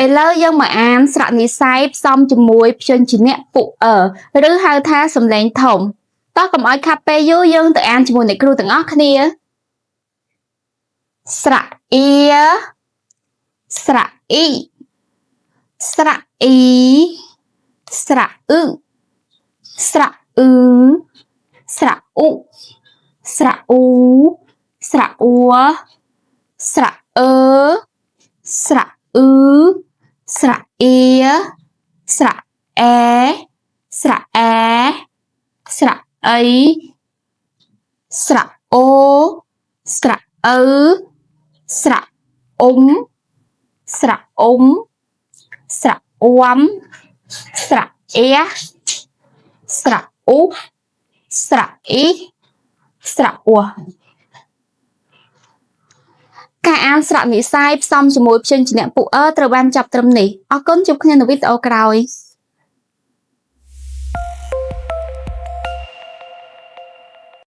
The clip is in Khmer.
ឥឡូវយើងមកអានស្រៈនិស្ស័យផ្សំជាមួយព្យញ្ជនៈពុឬហៅថាសំឡេងធំតោះកុំឲ្យខាត់ពេលយូរយើងទៅអានជាមួយអ្នកគ្រូទាំងអស់គ្នាស្រៈអ៊ីស្រៈអ៊ីស្រៈអ៊ីស្រៈអ៊ឺស្រៈអ៊ឺស្រៈអ៊ុស្រៈអ៊ូស្រៈអ៊ូស្រៈអឺស្រៈអ៊ឺស្រៈអ៊ីស្រៈអែស្រៈអែស្រៈអីស្រៈអូស្រៈអ៊ឺស្រៈអ៊ុំស្រៈអ៊ុំស្រៈអ៊ំស្រៈអ៊ះស្រៈអ៊ូស្រៈអ៊ីស្រៈអ៊ូការអានស្រៈនិស្ស័យផ្សំជាមួយព្យញ្ជនៈពុត្រូវបានចាប់ត្រឹមនេះអរគុណជួបគ្នានៅវីដេអូក្រោយ